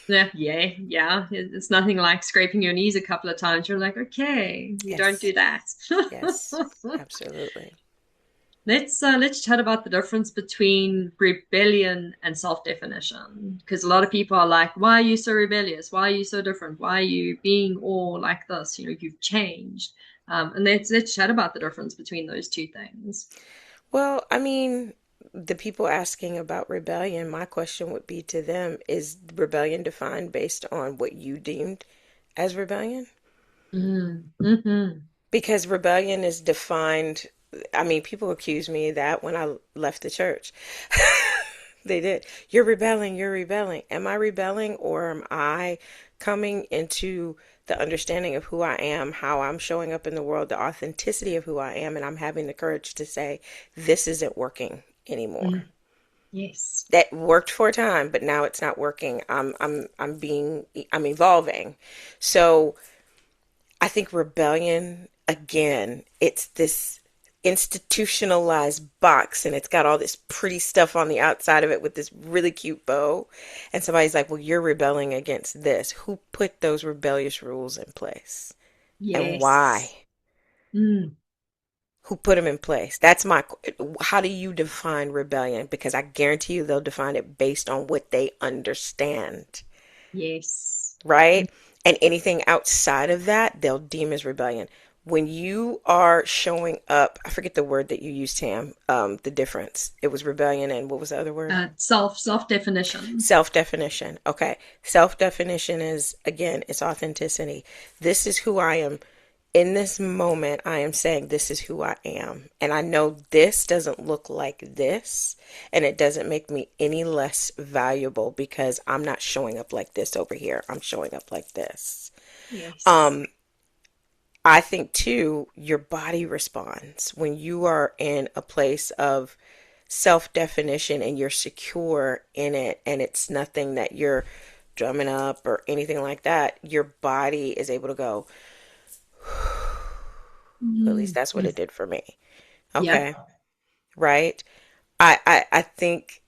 Yeah, yeah, yeah. It's nothing like scraping your knees a couple of times. You're like, okay, we don't Yes. do that. Yes. Absolutely. Let's chat about the difference between rebellion and self-definition. Because a lot of people are like, why are you so rebellious? Why are you so different? Why are you being all like this? You know, you've changed. And let's chat about the difference between those two things. Well, I mean, the people asking about rebellion, my question would be to them, is rebellion defined based on what you deemed as rebellion? Mm, hmm. Because rebellion is defined, I mean, people accuse me of that when I left the church. They did. You're rebelling, you're rebelling. Am I rebelling, or am I coming into the understanding of who I am, how I'm showing up in the world, the authenticity of who I am, and I'm having the courage to say, this isn't working anymore. Mm, yes. That worked for a time, but now it's not working. I'm evolving. So I think rebellion, again, it's this institutionalized box, and it's got all this pretty stuff on the outside of it with this really cute bow. And somebody's like, well, you're rebelling against this. Who put those rebellious rules in place and why? Yes. Mm, Who put them in place? That's my, how do you define rebellion? Because I guarantee you they'll define it based on what they understand, yes. Mm, right? And anything outside of that, they'll deem as rebellion. When you are showing up, I forget the word that you used, Tam, the difference. It was rebellion and what was the other word? self definition. Self definition. Okay. Self definition is, again, it's authenticity. This is who I am. In this moment, I am saying this is who I am. And I know this doesn't look like this. And it doesn't make me any less valuable because I'm not showing up like this over here. I'm showing up like this. Yes. Um, I think too, your body responds when you are in a place of self definition and you're secure in it, and it's nothing that you're drumming up or anything like that. Your body is able to go, at least Mm, that's what mm, it did for me. yep. Okay. Right. I think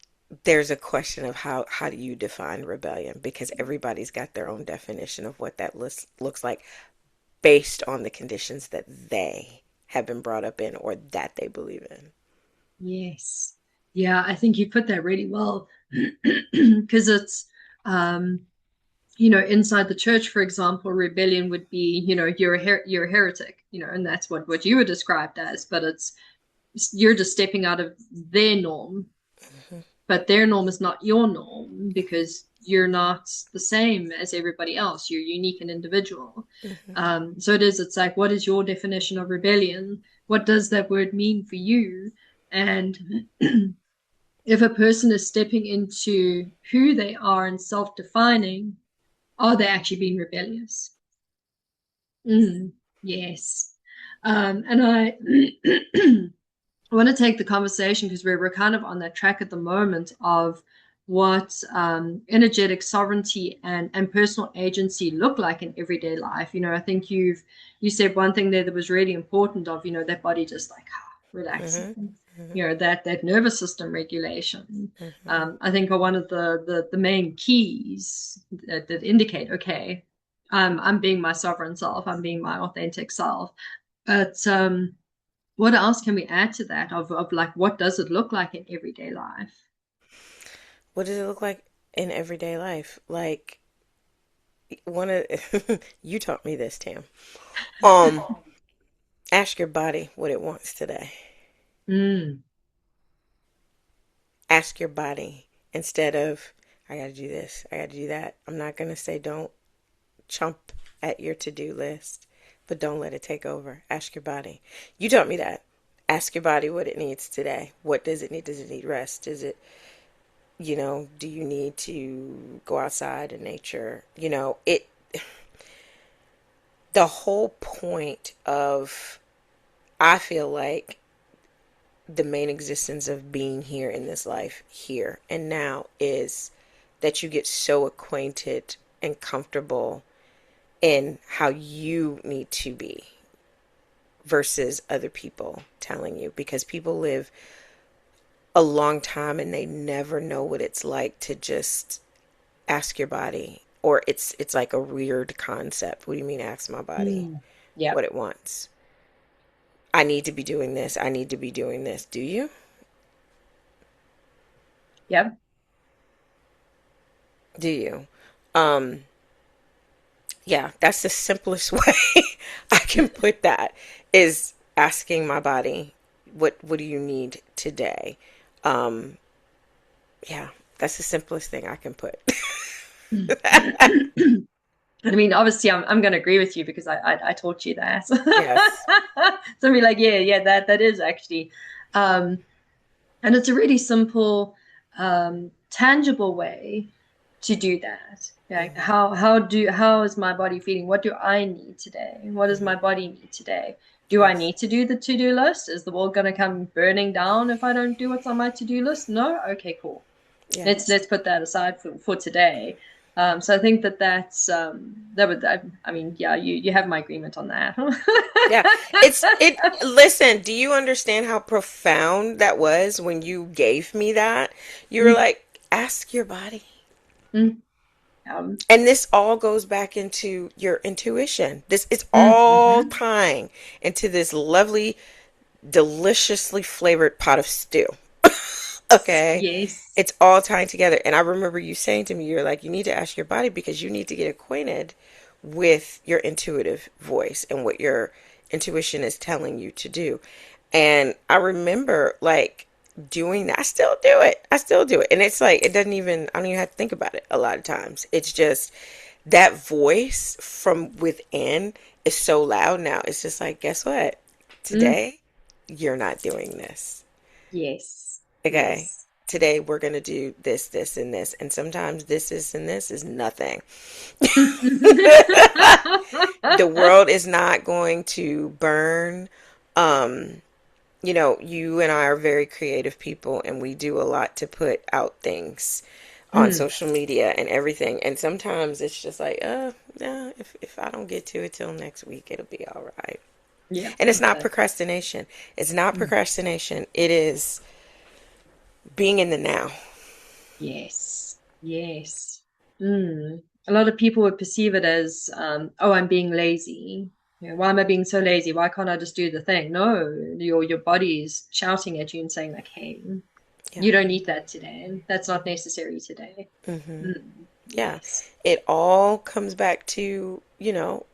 there's a question of how do you define rebellion, because everybody's got their own definition of what that looks like based on the conditions that they have been brought up in or that they believe in. Yes. Yeah, I think you put that really well because it's um inside the church, for example, rebellion would be, you're a heretic, and that's what you were described as, but you're just stepping out of their norm, Hmm. but their norm is not your norm because you're not the same as everybody else. You're unique and individual. Hmm. So it's like, what is your definition of rebellion? What does that word mean for you? And if a person is stepping into who they are and self-defining, are they actually being rebellious? Mm, yes. And I want to take the conversation because we're kind of on that track at the moment of what energetic sovereignty and personal agency look like in everyday life. I think you said one thing there that was really important of, that body just like Hmm. relaxing, Hmm. that nervous system regulation. Hmm. I think are one of the main keys that indicate, okay, I'm being my sovereign self, I'm being my authentic self. But what else can we add to that of like what does it look like in everyday life? What does it look like in everyday life? Like one of you taught me this, Tam. Um, ask your body what it wants today. Mm, Ask your body instead of I got to do this, I got to do that. I'm not gonna say don't chomp at your to-do list, but don't let it take over. Ask your body. You taught me that. Ask your body what it needs today. What does it need? Does it need rest? Is it, do you need to go outside in nature? The whole point of, I feel like, the main existence of being here in this life, here and now, is that you get so acquainted and comfortable in how you need to be versus other people telling you, because people live a long time and they never know what it's like to just ask your body, or it's like a weird concept. What do you mean ask my body Mm. Yep. what it wants? I need to be doing this. I need to be doing this. Do you? Yep. Do you? Um, yeah, that's the simplest way I can put that is asking my body, what do you need today? Um, yeah, that's the simplest thing I can put. I mean, obviously, I'm going to agree with you because I taught you that. So Yes. I'll be like, yeah, that is actually, um, and it's a really simple, tangible way to do that. Like, Hmm. how is my body feeling? What do I need today? What does my Hmm. body need today? Do I Yes. need to do the to-do list? Is the world going to come burning down if I don't do what's on my to-do list? No. Okay, cool. Yeah. Let's put that aside for today. So I think that would I mean, yeah, you have my agreement on that. Yeah. Listen, do you understand how profound that was when you gave me that? You were Mm, like, ask your body. mm, um, And this all goes back into your intuition. This it's all mhm. tying into this lovely, deliciously flavored pot of stew. Okay. Yes. It's all tying together. And I remember you saying to me, you're like, you need to ask your body because you need to get acquainted with your intuitive voice and what your intuition is telling you to do. And I remember like doing that. I still do it. I still do it. And it's like, it doesn't even, I don't even have to think about it a lot of times. It's just that voice from within is so loud now. It's just like, guess what? Mm, Today, you're not doing this. yes. Okay. Yes. Today we're going to do this, this, and this. And sometimes this is and this is nothing. The world is not going to burn. Um, you and I are very creative people and we do a lot to put out things on Mm, social media and everything. And sometimes it's just like, no, if I don't get to it till next week, it'll be all right. yeah, And it's not exactly. procrastination. It's not Mm, procrastination. It is being in the now. yes. Yes. Mm. A lot of people would perceive it as, oh, I'm being lazy. You know, why am I being so lazy? Why can't I just do the thing? No, your body's shouting at you and saying like, hey, Yeah. you don't need that today. That's not necessary today. Hmm. Mm, Yeah. yes. It all comes back to,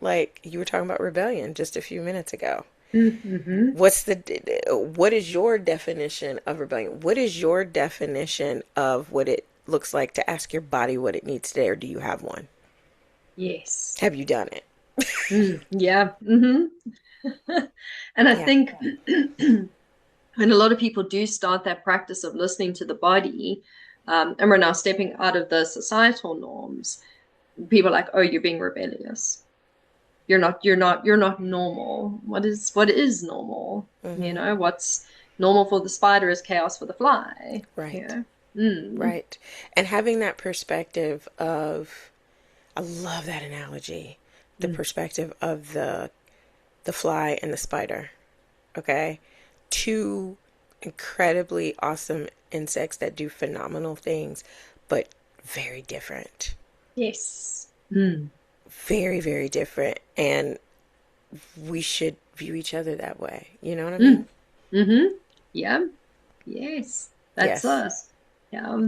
like you were talking about rebellion just a few minutes ago. Mm-hmm. What is your definition of rebellion? What is your definition of what it looks like to ask your body what it needs today, or do you have one? Yes. Have you done it? Mm, yeah. Mm-hmm. And I Yeah. think when a lot of people do start that practice of listening to the body, and we're now stepping out of the societal norms, people are like, oh, you're being rebellious. You're not normal. What is normal? Hmm. What's normal for the spider is chaos for the fly. Right. Yeah. Mm, Right. And having that perspective of, I love that analogy, the mm, perspective of the fly and the spider. Okay. Two incredibly awesome insects that do phenomenal things, but very different. yes. Mm, Very, very different. And we should view each other that way. You know what I mean? mm, mm-hmm. Yeah. Yes. That's Yes. us. Yeah.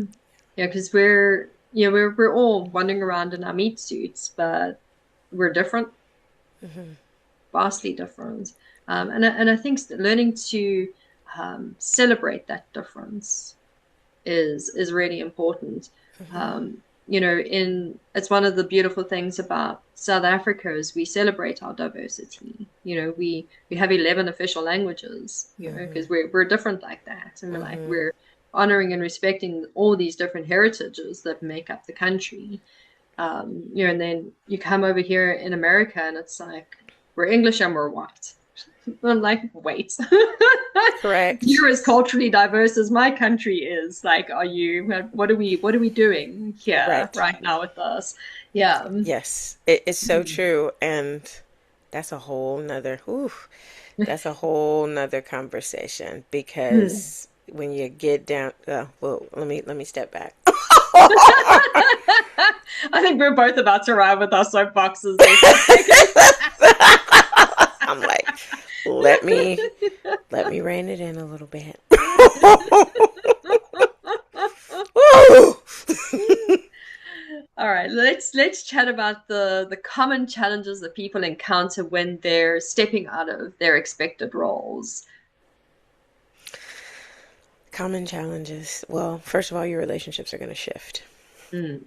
Yeah, because we're all wandering around in our meat suits, but we're different, Hmm. vastly different. And I think learning to celebrate that difference is really important. Hmm. In it's one of the beautiful things about South Africa is we celebrate our diversity. We have 11 official languages, Hmm. because we're different like that, and Hmm. we're honoring and respecting all these different heritages that make up the country. And then you come over here in America and it's like we're English and we're white. I'm like, wait, Correct. you're as culturally diverse as my country is. Like, are you? What are we doing here Right. right now with us? Yeah. Yes. It's so true. And that's a whole nother, that's a whole nother conversation Mm. because when you get down. Well, let me step back. I think we're both about to arrive with our soapboxes there for a second. I'm like, let me let me rein it in a little bit. Woo! All right, let's chat about the common challenges that people encounter when they're stepping out of their expected roles. Common challenges. Well, first of all, your relationships are going to shift. Mm,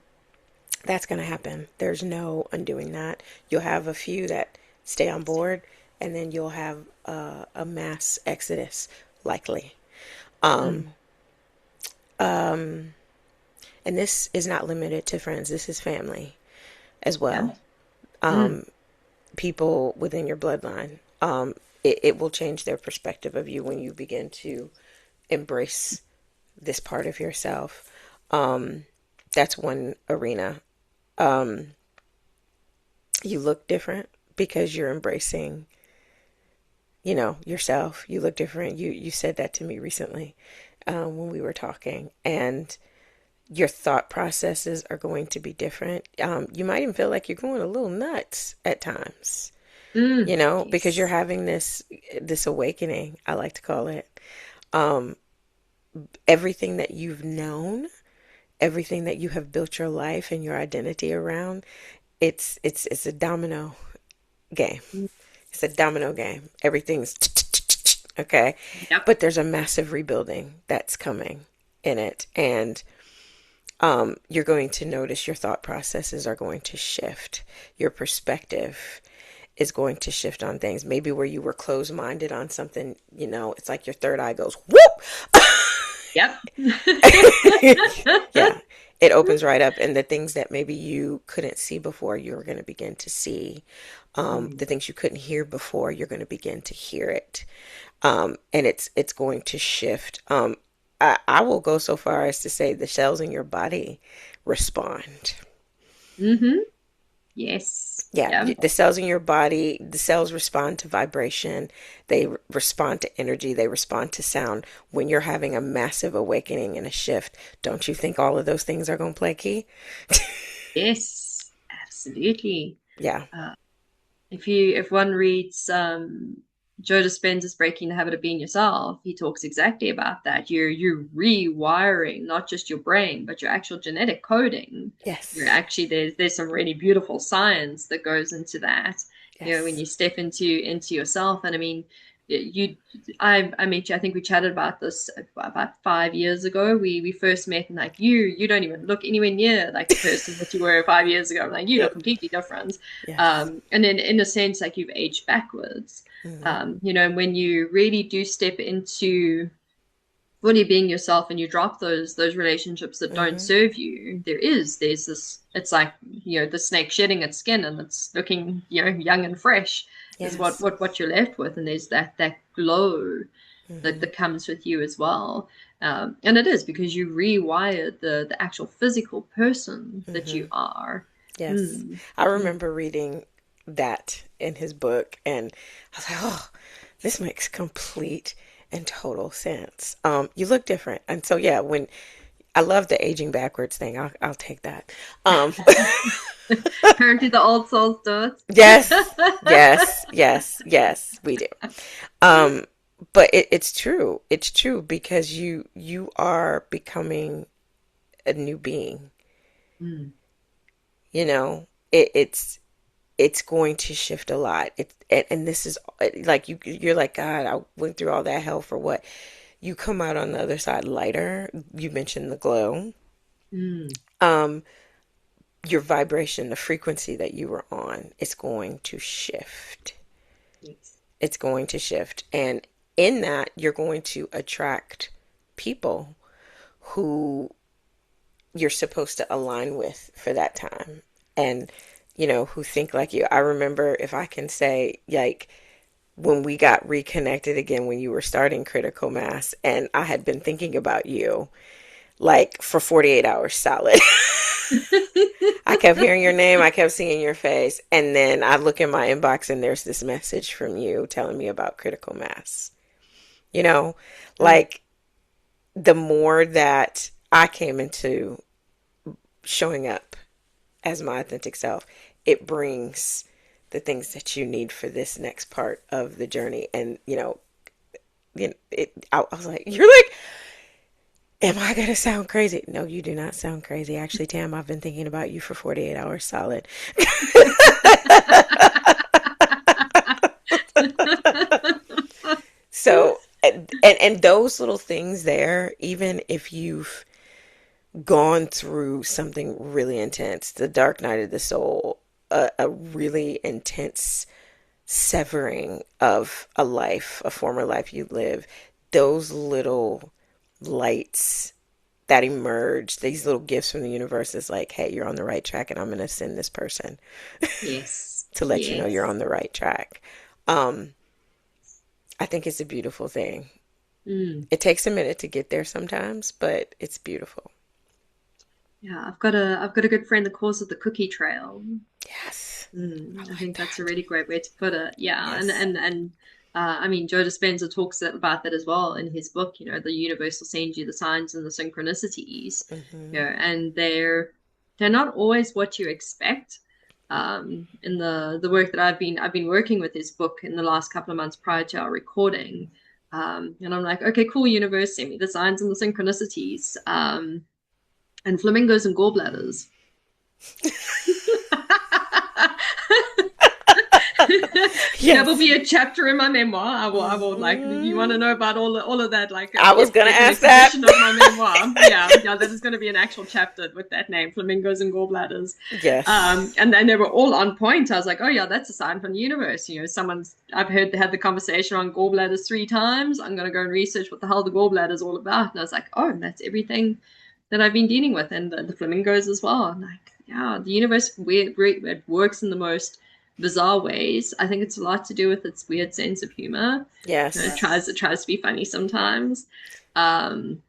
That's going to happen. There's no undoing that. You'll have a few that stay on board, and then you'll have a mass exodus, likely. mm, Um, and this is not limited to friends. This is family as yeah. well. Mm, People within your bloodline. It will change their perspective of you when you begin to embrace this part of yourself. That's one arena. You look different because you're embracing, yourself. You look different. You said that to me recently, when we were talking, and your thought processes are going to be different. You might even feel like you're going a little nuts at times, because you're yes. having this awakening, I like to call it. Everything that you've known, everything that you have built your life and your identity around, it's a domino game. Mm, It's a domino game. Everything's okay, yep. but there's a massive rebuilding that's coming in it, and you're going to notice your thought processes are going to shift. Your perspective is going to shift on things. Maybe where you were closed minded on something, it's like your third eye goes whoop. Yep. Yeah, it opens right up, and the things that maybe you couldn't see before, you're going to begin to see. Mm, The things you couldn't hear before, you're going to begin to hear it, and it's going to shift. I will go so far as to say the cells in your body respond. mm-hmm. Yes. Yeah, Yeah. the cells in your body, the cells respond to vibration. They respond to energy. They respond to sound. When you're having a massive awakening and a shift, don't you think all of those things are going to play key? Yes. Absolutely. Yeah. Uh, if one reads Joe Dispenza's Breaking the Habit of Being Yourself, he talks exactly about that. You're rewiring not just your brain, but your actual genetic coding. You're Yes. actually there's some really beautiful science that goes into that. When Yes. you step into yourself, and I mean, you, I met you. I think we chatted about this about 5 years ago. We first met, and like you don't even look anywhere near like the person that you were 5 years ago. I'm like you look completely different. Yes. And then in a sense, like you've aged backwards. Mm-hmm. When you really do step into fully being yourself and you drop those relationships that don't Mm-hmm. serve you, there's this, it's like, the snake shedding its skin and it's looking, young and fresh is what Yes. what you're left with. And there's that glow that Mm-hmm. that comes with you as well. And it is because you rewired the actual physical person that Mm-hmm. you are. Yes. Mm. I Mm. remember reading that in his book, and I was like, oh, this makes complete and total sense. You look different. And so, yeah, when I love the aging backwards thing, I'll take that. Um, Apparently, the old souls do yes, it. yes, yes, yes, we do. Um, but it's true. It's true because you are becoming a new being. Mm. You know, it's going to shift a lot. And this is like you're like, God, I went through all that hell for what? You come out on the other side lighter. You mentioned the glow. Mm. Um, your vibration, the frequency that you were on, is going to shift. Yes. It's going to shift. And in that, you're going to attract people who you're supposed to align with for that time. And, who think like you. I remember, if I can say, like, when we got reconnected again, when you were starting Critical Mass, and I had been thinking about you like for 48 hours solid. I kept hearing your name, I kept seeing your face, and then I look in my inbox and there's this message from you telling me about Critical Mass. You know, Mm. like the more that I came into showing up as my authentic self, it brings the things that you need for this next part of the journey. And I was like, "You're like, am I gonna sound crazy?" No, you do not sound crazy. Actually, Tam, I've been thinking about you for 48 hours solid. So, and those little things there, even if you've gone through something really intense, the dark night of the soul, a really intense severing of a life, a former life you live, those little lights that emerge, these little gifts from the universe is like, hey, you're on the right track, and I'm going to send this person Yes. to let you know you're Yes. on the right track. Um, I think it's a beautiful thing. Mm. It takes a minute to get there sometimes, but it's beautiful. Yeah, I've got a good friend that calls it the cookie trail. Yes, I I like think that's a that. really great way to put it. Yeah, Yes. I mean, Joe Dispenza talks about that as well in his book. The universe will send you the signs and the synchronicities. Hmm. And they're not always what you expect. In the work that I've been working with his book in the last couple of months prior to our recording. And I'm like, okay, cool, universe, send me the signs and the synchronicities. And flamingos and gallbladders. That'll Yes. be a chapter in my memoir. I will like. Do you want to Hmm. know about all of that? Like, I was gonna get an ask that. exposition of my memoir. Yeah, yeah. That is going to be an actual chapter with that name, flamingos and gallbladders. Yes. And then they were all on point. I was like, oh yeah, that's a sign from the universe. I've heard they had the conversation on gallbladders 3 times. I'm going to go and research what the hell the gallbladder is all about. And I was like, oh, that's everything that I've been dealing with, and the flamingos as well. And like, yeah, the universe it works in the most bizarre ways. I think it's a lot to do with its weird sense of humor. It tries to be funny sometimes. Um,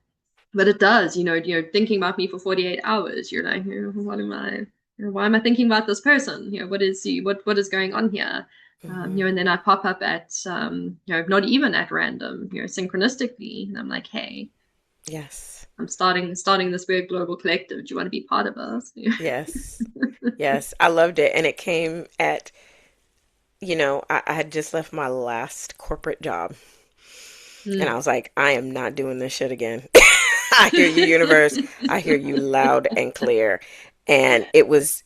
but it does, thinking about me for 48 hours, you're like, what am I, why am I thinking about this person? What is going on here? Hmm. And then I pop up at, not even at random, synchronistically, and I'm like, hey, Yes. I'm starting this weird global collective. Do you want to be part of us? Yes. Yes. I loved it. And it came at, I had just left my last corporate job. And I Mm. was like, I am not doing this shit again. I hear you, universe. I hear you loud and clear. And it was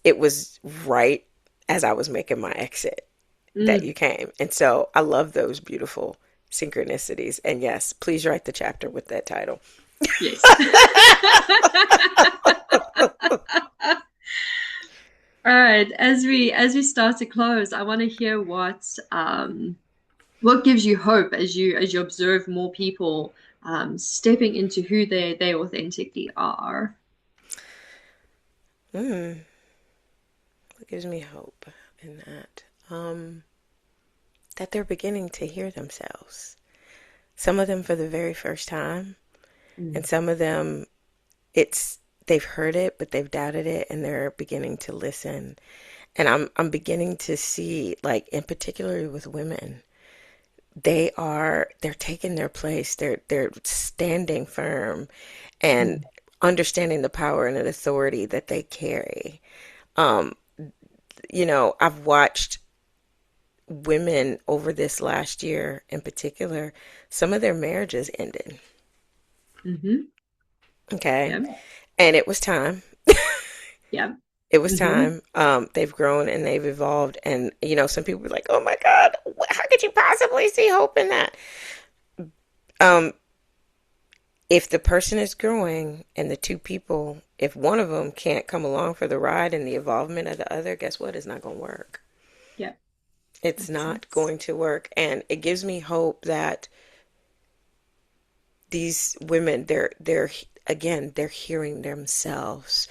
right as I was making my exit that you Mm. came. And so I love those beautiful synchronicities. And yes, please write the chapter with that title. Yes. All right. As we start to close, I want to hear what gives you hope as you observe more people stepping into who they authentically are. Mm, what gives me hope in that? That they're beginning to hear themselves. Some of them for the very first time, and Mm. some of them it's they've heard it but they've doubted it and they're beginning to listen. And I'm beginning to see, like, in particular with women, they're taking their place. They're standing firm and Mm. understanding the power and the authority that they carry. Um, I've watched women over this last year in particular, some of their marriages ended. Mm-hmm. Okay. Yeah. And it was time. Yeah. It was Mm-hmm. time. They've grown and they've evolved. And, some people were like, oh my God, how could you possibly see hope in that? Um, if the person is growing and the two people, if one of them can't come along for the ride and the involvement of the other, guess what? It's not going to work. Yeah. It's Makes not sense. going to work. And it gives me hope that these women, they're again, they're hearing themselves.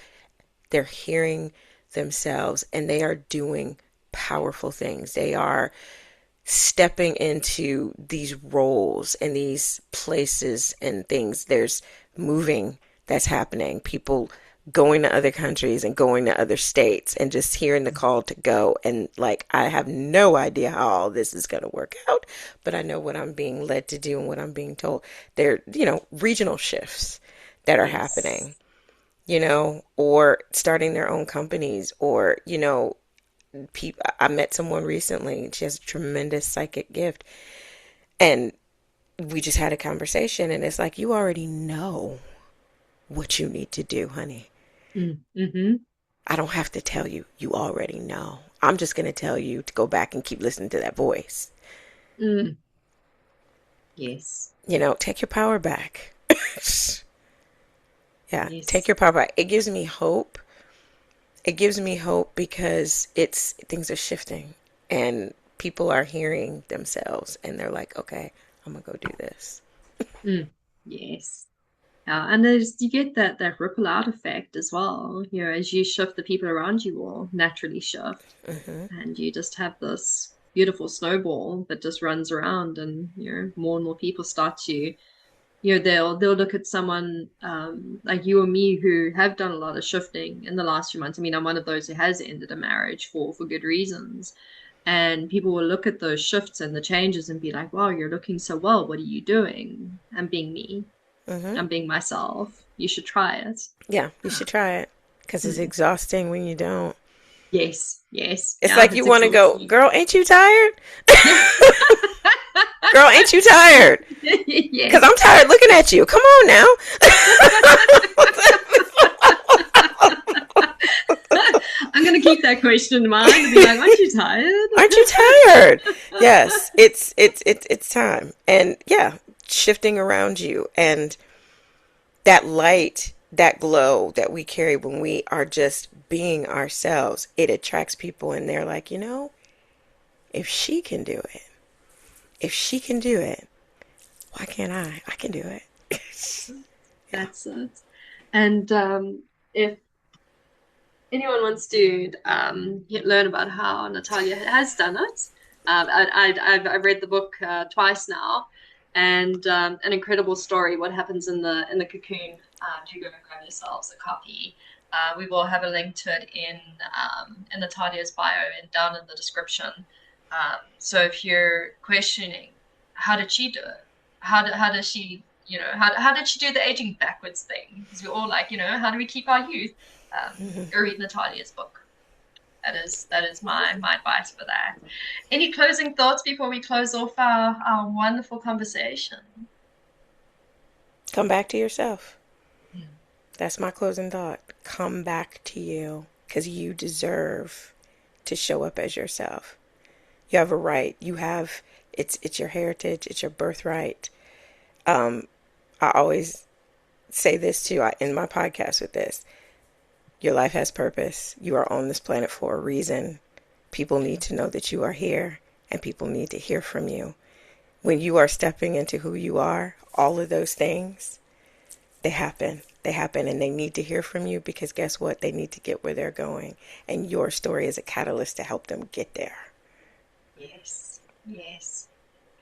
They're hearing themselves and they are doing powerful things. They are stepping into these roles and these places and things. There's moving that's happening. People going to other countries and going to other states and just hearing the call to go. And like, I have no idea how all this is going to work out, but I know what I'm being led to do and what I'm being told. There, regional shifts that are happening, Yes. or starting their own companies, or, people. I met someone recently. She has a tremendous psychic gift, and we just had a conversation, and it's like, you already know what you need to do, honey. Mm-hmm. I don't have to tell you. You already know. I'm just going to tell you to go back and keep listening to that voice. Mm. Yes. Take your power back. Yeah, take Yes. your power back. It gives me hope. It gives me hope because things are shifting and people are hearing themselves and they're like, okay, I'm going to go do this. Mm. Yes. And there's you get that ripple out effect as well. As you shift, the people around you will naturally shift, Hmm. and you just have this beautiful snowball that just runs around, and more and more people start to, they'll look at someone like you or me who have done a lot of shifting in the last few months. I mean, I'm one of those who has ended a marriage for good reasons. And people will look at those shifts and the changes and be like, wow, you're looking so well. What are you doing? I'm being me. Hmm. I'm being myself. You should try it. Yeah, you should try it because it's Mm. exhausting when you don't. Yes, yes. It's Yeah, like you it's want to go, exhausting. girl, ain't you tired? Girl, ain't you tired? Because I'm Yes. tired looking at you. Come on now. I'm gonna keep that question in mind and be like, aren't you tired? Aren't you tired? Yes, it's time. And yeah, shifting around you and that light, that glow that we carry when we are just being ourselves, it attracts people and they're like, if she can do it, if she can do it, why can't I? I can do it. Yeah. That's it. And if anyone wants to learn about how Natalia has done it, I've read the book twice now, and an incredible story. What happens in the cocoon? Do go and grab yourselves a copy. We will have a link to it in Natalia's bio and down in the description. So if you're questioning, how did she do it? How does she, how did she do the aging backwards thing? Because we're all like, how do we keep our youth? Mhm. Go read Natalia's book. That is my advice for that. Any closing thoughts before we close off our wonderful conversation? Come back to yourself. Yeah. That's my closing thought. Come back to you because you deserve to show up as yourself. You have a right. It's your heritage. It's your birthright. Um, I always say this too. I end my podcast with this. Your life has purpose. You are on this planet for a reason. People need to know that you are here and people need to hear from you. When you are stepping into who you are, all of those things, they happen. They happen and they need to hear from you because guess what? They need to get where they're going. And your story is a catalyst to help them get there. Yes. Yes.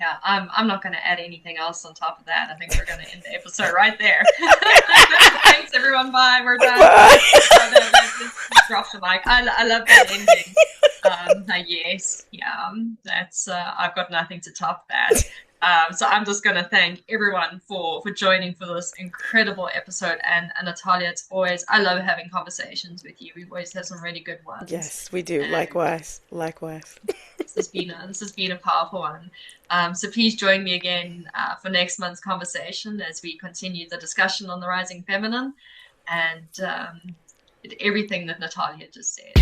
Yeah, I'm not going to add anything else on top of that. I think we're going to end the episode right there. Thanks, everyone. Bye. We're done. Bye. Just drop the mic. I love that ending. Yes, yeah. That's I've got nothing to top that. So I'm just going to thank everyone for joining for this incredible episode. And Natalia, it's always I love having conversations with you. We always have some really good ones. Yes, we do. And Likewise. Likewise. this has been a powerful one. So please join me again for next month's conversation as we continue the discussion on the rising feminine and everything that Natalia just said.